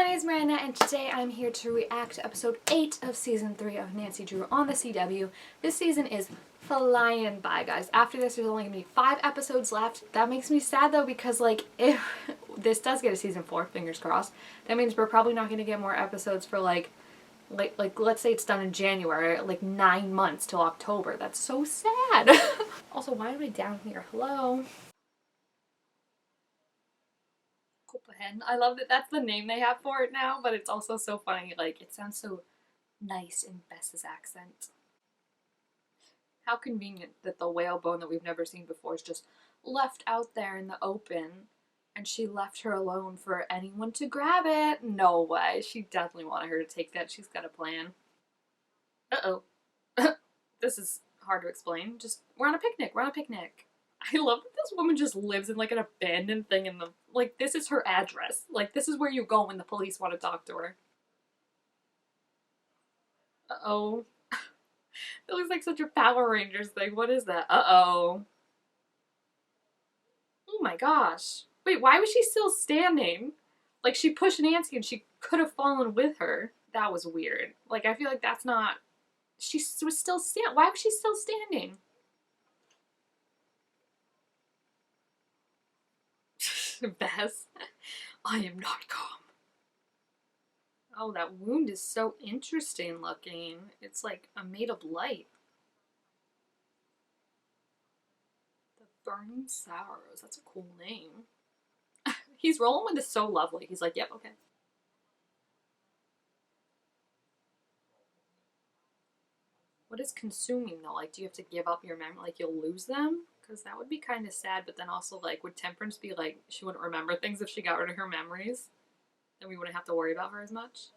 name is Miranda, and today I'm here to react to episode 8 of season 3 of Nancy Drew on the CW. This season is flying by, guys. After this, there's only gonna be 5 episodes left. That makes me sad though, because like, if this does get a season 4, fingers crossed, that means we're probably not gonna get more episodes for like let's say it's done in January, like 9 months till October. That's so sad. Also, why am I down here? Hello? Copahen. I love that that's the name they have for it now, but it's also so funny. Like, it sounds so nice in Bess's accent. How convenient that the whale bone that we've never seen before is just left out there in the open, and she left her alone for anyone to grab it. No way. She definitely wanted her to take that. She's got a plan. Uh-oh. This is hard to explain. Just, we're on a picnic. We're on a picnic. I love that this woman just lives in like an abandoned thing in the, like, this is her address. Like, this is where you go when the police want to talk to her. Uh-oh. That looks like such a Power Rangers thing. What is that? Uh-oh. Oh my gosh. Wait, why was she still standing? Like, she pushed Nancy and she could have fallen with her. That was weird. Like, I feel like that's not... She was still standing. Why was she still standing? Bess, I am not calm. Oh, that wound is so interesting looking. It's like a made of light. The Burning Sorrows. That's a cool name. He's rolling with this so lovely. He's like, yep, okay. What is consuming though? Like, do you have to give up your memory? Like, you'll lose them? Because that would be kind of sad, but then also, like, would Temperance be like, she wouldn't remember things if she got rid of her memories? Then we wouldn't have to worry about her as much?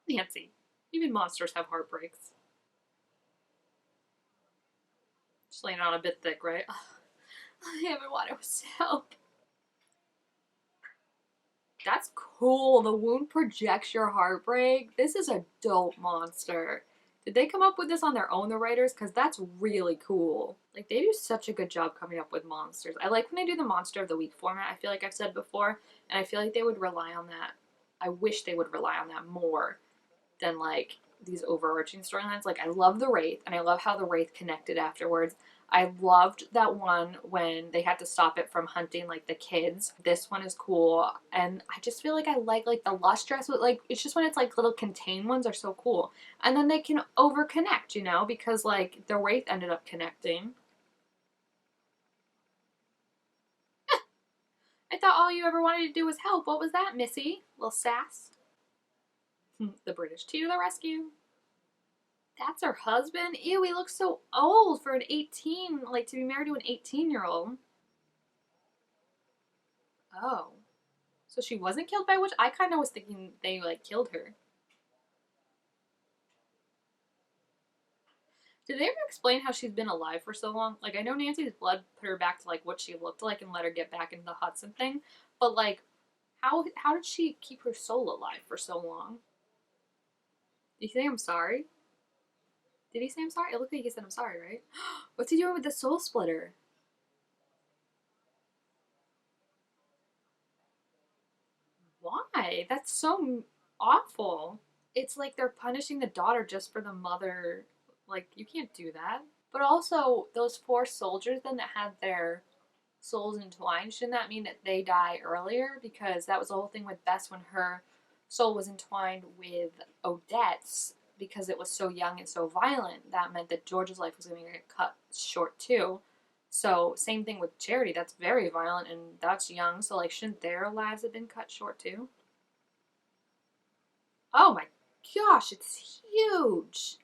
Nancy. Even monsters have heartbreaks. Just laying on a bit thick, right? Ugh. I haven't wanted was help. That's cool. The wound projects your heartbreak. This is a dope monster. Did they come up with this on their own, the writers? Because that's really cool. Like, they do such a good job coming up with monsters. I like when they do the Monster of the Week format, I feel like I've said before, and I feel like they would rely on that. I wish they would rely on that more than, like, these overarching storylines. Like, I love the Wraith, and I love how the Wraith connected afterwards. I loved that one when they had to stop it from hunting, like, the kids. This one is cool, and I just feel like I like the Lustress. Like, it's just when it's, like, little contained ones are so cool. And then they can over-connect, you know, because, like, the Wraith ended up connecting. I thought all you ever wanted to do was help. What was that, Missy? Little sass? The British to the rescue. That's her husband? Ew, he looks so old for an 18, like, to be married to an 18-year-old. Oh. So she wasn't killed by witch? I kind of was thinking they, like, killed her. Did they ever explain how she's been alive for so long? Like, I know Nancy's blood put her back to, like, what she looked like and let her get back into the Hudson thing, but, like, how did she keep her soul alive for so long? Did he say I'm sorry? Did he say I'm sorry? It looked like he said I'm sorry, right? What's he doing with the soul splitter? Why? That's so awful. It's like they're punishing the daughter just for the mother. Like, you can't do that. But also, those 4 soldiers then that had their souls entwined, shouldn't that mean that they die earlier? Because that was the whole thing with Bess when her soul was entwined with Odette's, because it was so young and so violent. That meant that George's life was going to get cut short too. So same thing with Charity. That's very violent and that's young. So, like, shouldn't their lives have been cut short too? Oh my gosh, it's huge.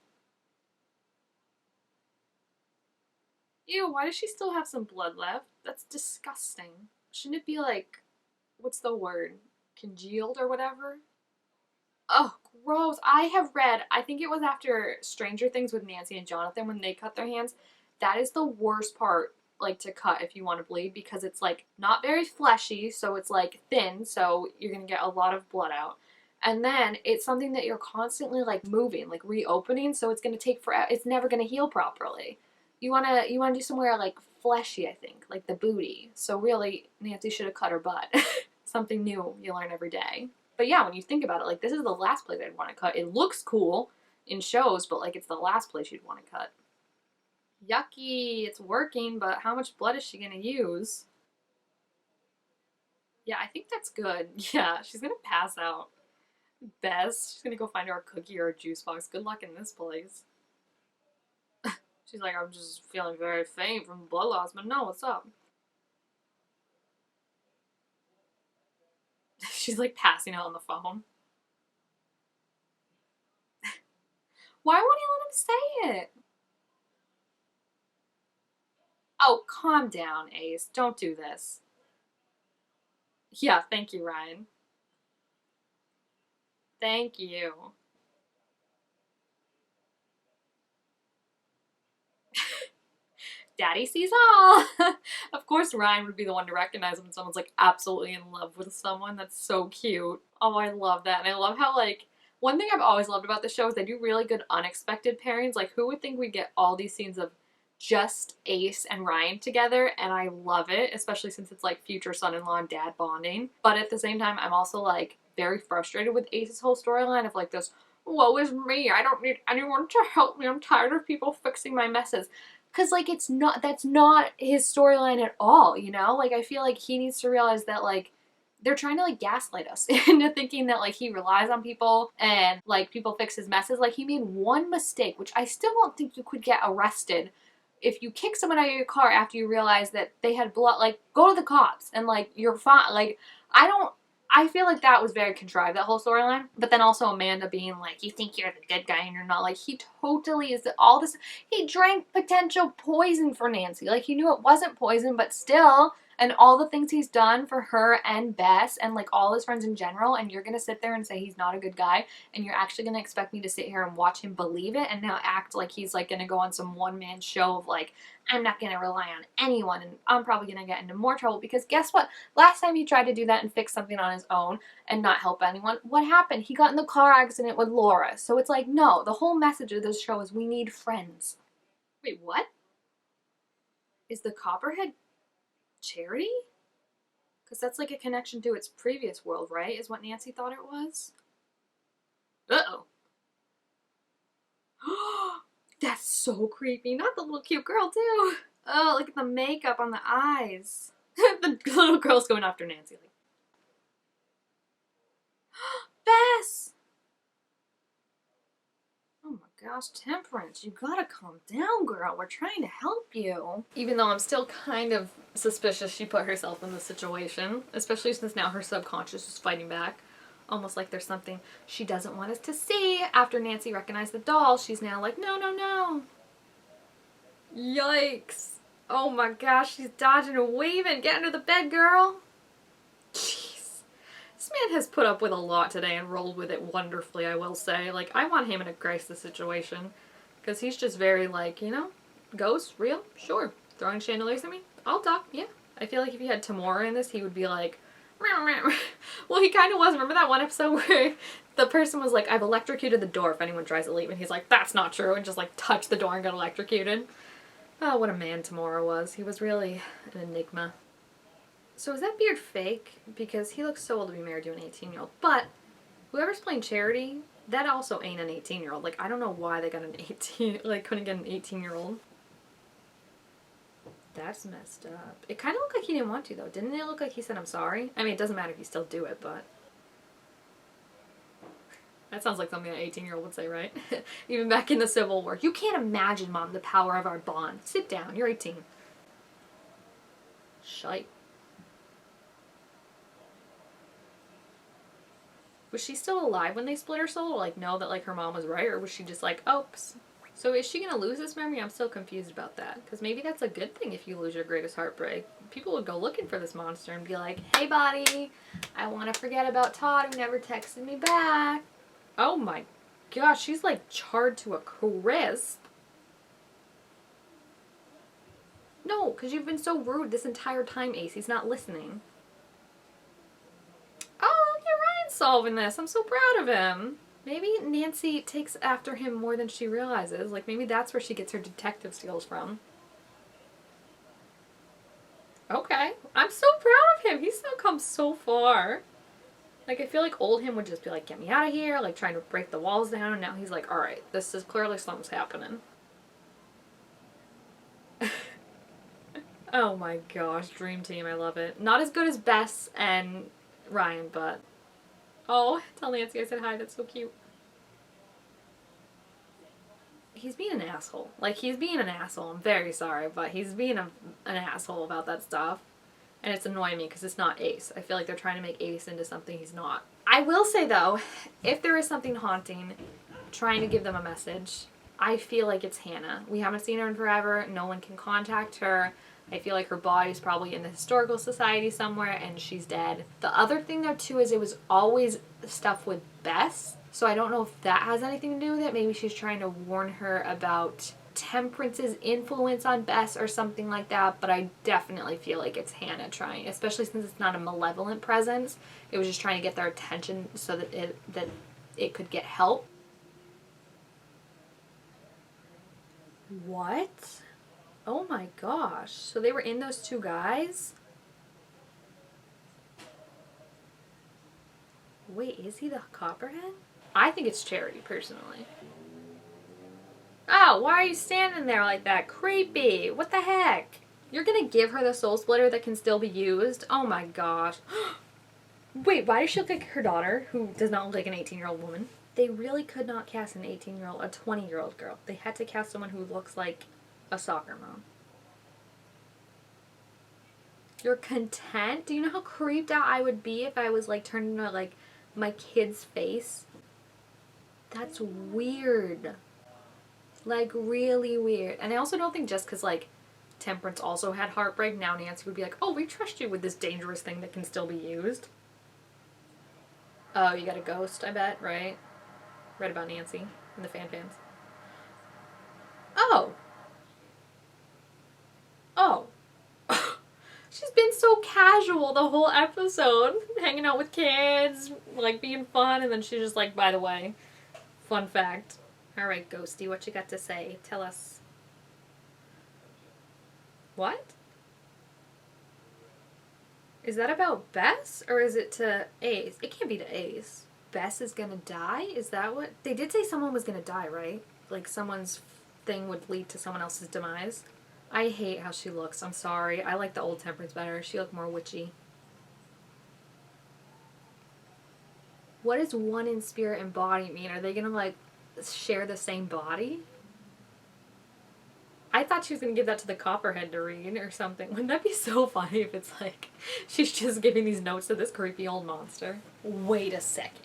Ew, why does she still have some blood left? That's disgusting. Shouldn't it be like, what's the word? Congealed or whatever? Oh, gross. I have read, I think it was after Stranger Things with Nancy and Jonathan when they cut their hands. That is the worst part, like, to cut if you want to bleed, because it's, like, not very fleshy, so it's, like, thin, so you're gonna get a lot of blood out. And then it's something that you're constantly, like, moving, like, reopening, so it's gonna take forever. It's never gonna heal properly. You wanna do somewhere, like, fleshy, I think, like the booty. So really, Nancy should have cut her butt. Something new you learn every day. But yeah, when you think about it, like, this is the last place I'd want to cut. It looks cool in shows, but like, it's the last place you'd want to cut. Yucky, it's working, but how much blood is she gonna use? Yeah, I think that's good. Yeah, she's gonna pass out. Best. She's gonna go find her a cookie or a juice box. Good luck in this place. She's like, I'm just feeling very faint from blood loss, but no, what's up? She's like passing out on the phone. Why won't he let him say it? Oh, calm down, Ace. Don't do this. Yeah, thank you, Ryan. Thank you. Daddy sees all. Of course, Ryan would be the one to recognize when someone's like absolutely in love with someone. That's so cute. Oh, I love that. And I love how, like, one thing I've always loved about the show is they do really good unexpected pairings. Like, who would think we'd get all these scenes of just Ace and Ryan together? And I love it, especially since it's like future son-in-law and dad bonding. But at the same time, I'm also like very frustrated with Ace's whole storyline of like this, woe is me, I don't need anyone to help me, I'm tired of people fixing my messes. Cause like, it's not, that's not his storyline at all, you know? Like, I feel like he needs to realize that like they're trying to like gaslight us into thinking that like he relies on people and like people fix his messes. Like, he made one mistake, which I still don't think you could get arrested if you kick someone out of your car after you realize that they had blood. Like, go to the cops and like you're fine. Like, I feel like that was very contrived, that whole storyline. But then also Amanda being like, you think you're the good guy and you're not. Like, he totally is all this. He drank potential poison for Nancy. Like, he knew it wasn't poison, but still. And all the things he's done for her and Bess and like all his friends in general. And you're going to sit there and say he's not a good guy. And you're actually going to expect me to sit here and watch him believe it and now act like he's like going to go on some one-man show of like, I'm not going to rely on anyone and I'm probably going to get into more trouble. Because guess what? Last time he tried to do that and fix something on his own and not help anyone, what happened? He got in the car accident with Laura. So it's like, no, the whole message of this show is we need friends. Wait, what? Is the Copperhead Charity? Because that's like a connection to its previous world, right? Is what Nancy thought it was? Uh-oh. That's so creepy. Not the little cute girl, too. Oh, look at the makeup on the eyes. The little girl's going after Nancy. Like, Bess! Oh my gosh, Temperance, you gotta calm down, girl. We're trying to help you. Even though I'm still kind of suspicious she put herself in this situation, especially since now her subconscious is fighting back. Almost like there's something she doesn't want us to see. After Nancy recognized the doll, she's now like, no, no, no. Yikes. Oh my gosh, she's dodging and weaving. Get under the bed, girl. Jeez. This man has put up with a lot today and rolled with it wonderfully, I will say. Like, I want him in a crisis situation. Because he's just very like, you know, ghost, real? Sure. Throwing chandeliers at me? I'll talk, yeah. I feel like if he had Tamora in this, he would be like, well, he kind of was. Remember that one episode where the person was like, I've electrocuted the door if anyone tries to leave, and he's like, that's not true, and just like touched the door and got electrocuted. Oh, what a man Tamora was. He was really an enigma. So is that beard fake? Because he looks so old to be married to an 18-year-old. But whoever's playing Charity, that also ain't an 18-year-old. Like, I don't know why they got an 18, like, couldn't get an 18-year-old. That's messed up. It kind of looked like he didn't want to, though. Didn't it look like he said, I'm sorry? I mean, it doesn't matter if you still do it, but... That sounds like something an 18-year-old would say, right? Even back in the Civil War. You can't imagine, Mom, the power of our bond. Sit down. You're 18. Shite. Was she still alive when they split her soul? Like, know that, like, her mom was right? Or was she just like, oops? So is she going to lose this memory? I'm still confused about that. Because maybe that's a good thing if you lose your greatest heartbreak. People would go looking for this monster and be like, hey, buddy, I want to forget about Todd who never texted me back. Oh my gosh, she's like charred to a crisp. No, because you've been so rude this entire time, Ace. He's not listening. Oh, look at Ryan solving this. I'm so proud of him. Maybe Nancy takes after him more than she realizes. Like, maybe that's where she gets her detective skills from. Okay. I'm so proud of him. He's still come so far. Like, I feel like old him would just be like, get me out of here, like trying to break the walls down, and now he's like, alright, this is clearly something's happening. Oh my gosh, dream team, I love it. Not as good as Bess and Ryan, but... Oh, tell Nancy I said hi, that's so cute. He's being an asshole. Like, he's being an asshole. I'm very sorry, but he's being an asshole about that stuff. And it's annoying me because it's not Ace. I feel like they're trying to make Ace into something he's not. I will say, though, if there is something haunting, trying to give them a message, I feel like it's Hannah. We haven't seen her in forever. No one can contact her. I feel like her body's probably in the historical society somewhere and she's dead. The other thing, though, too, is it was always stuff with Bess. So I don't know if that has anything to do with it. Maybe she's trying to warn her about Temperance's influence on Bess or something like that, but I definitely feel like it's Hannah trying, especially since it's not a malevolent presence. It was just trying to get their attention so that it could get help. What? Oh my gosh. So they were in those two guys? Wait, is he the Copperhead? I think it's Charity, personally. Oh, why are you standing there like that? Creepy. What the heck? You're gonna give her the soul splitter that can still be used? Oh my gosh. Wait, why does she look like her daughter, who does not look like an 18-year-old woman? They really could not cast an 18-year-old, a 20-year-old girl. They had to cast someone who looks like a soccer mom. You're content? Do you know how creeped out I would be if I was like turned into like my kid's face? That's weird. Like, really weird. And I also don't think just because, like, Temperance also had Heartbreak, now Nancy would be like, oh, we trust you with this dangerous thing that can still be used. Oh, you got a ghost, I bet, right? Read about Nancy in the fans. Oh. Oh. She's been so casual the whole episode. Hanging out with kids, like, being fun, and then she's just like, by the way, fun fact. Alright, Ghosty, what you got to say? Tell us. What? Is that about Bess, or is it to Ace? It can't be to Ace. Bess is gonna die? Is that what? They did say someone was gonna die, right? Like someone's thing would lead to someone else's demise. I hate how she looks. I'm sorry. I like the old Temperance better. She looked more witchy. What does one in spirit and body mean? Are they gonna, like, share the same body? I thought she was going to give that to the Copperhead to read or something. Wouldn't that be so funny if it's like she's just giving these notes to this creepy old monster? Wait a second.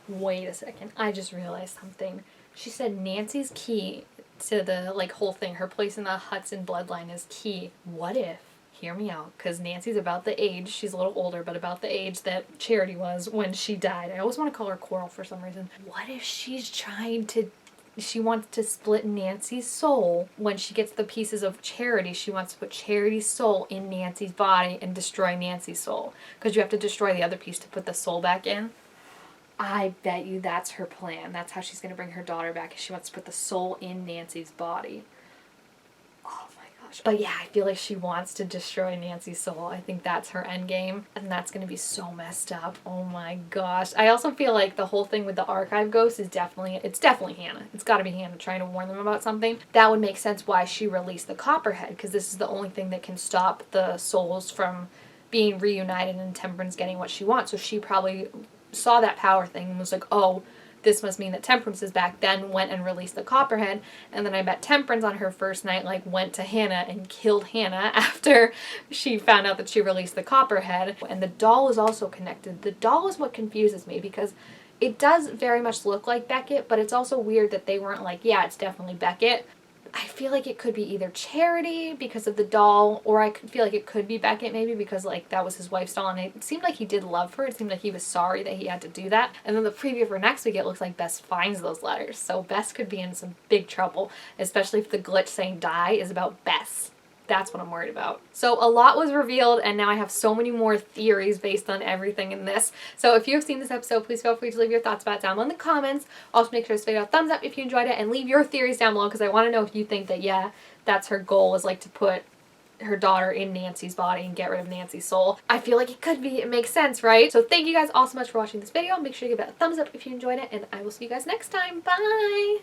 Wait a second. I just realized something. She said Nancy's key to the, like, whole thing, her place in the Hudson bloodline is key. What if, hear me out, because Nancy's about the age, she's a little older, but about the age that Charity was when she died. I always want to call her Coral for some reason. What if she's trying to... She wants to split Nancy's soul. When she gets the pieces of Charity, she wants to put Charity's soul in Nancy's body and destroy Nancy's soul. Because you have to destroy the other piece to put the soul back in. I bet you that's her plan. That's how she's going to bring her daughter back. She wants to put the soul in Nancy's body. Oh my gosh. But yeah, I feel like she wants to destroy Nancy's soul. I think that's her end game. And that's going to be so messed up. Oh my gosh. I also feel like the whole thing with the archive ghost is definitely Hannah. It's got to be Hannah trying to warn them about something. That would make sense why she released the Copperhead. Because this is the only thing that can stop the souls from being reunited and Temperance getting what she wants. So she probably saw that power thing and was like, oh, this must mean that Temperance is back, then went and released the Copperhead, and then I bet Temperance on her first night, like, went to Hannah and killed Hannah after she found out that she released the Copperhead. And the doll is also connected. The doll is what confuses me, because it does very much look like Beckett, but it's also weird that they weren't like, yeah, it's definitely Beckett. I feel like it could be either Charity because of the doll, or I could feel like it could be Beckett maybe because, like, that was his wife's doll, and it seemed like he did love her. It seemed like he was sorry that he had to do that. And then the preview for next week, it looks like Bess finds those letters. So Bess could be in some big trouble, especially if the glitch saying die is about Bess. That's what I'm worried about. So a lot was revealed, and now I have so many more theories based on everything in this. So if you have seen this episode, please feel free to leave your thoughts about it down below in the comments. Also make sure to give it a thumbs up if you enjoyed it, and leave your theories down below, because I want to know if you think that, yeah, that's her goal, is like to put her daughter in Nancy's body and get rid of Nancy's soul. I feel like it could be. It makes sense, right? So thank you guys all so much for watching this video. Make sure you give it a thumbs up if you enjoyed it, and I will see you guys next time. Bye!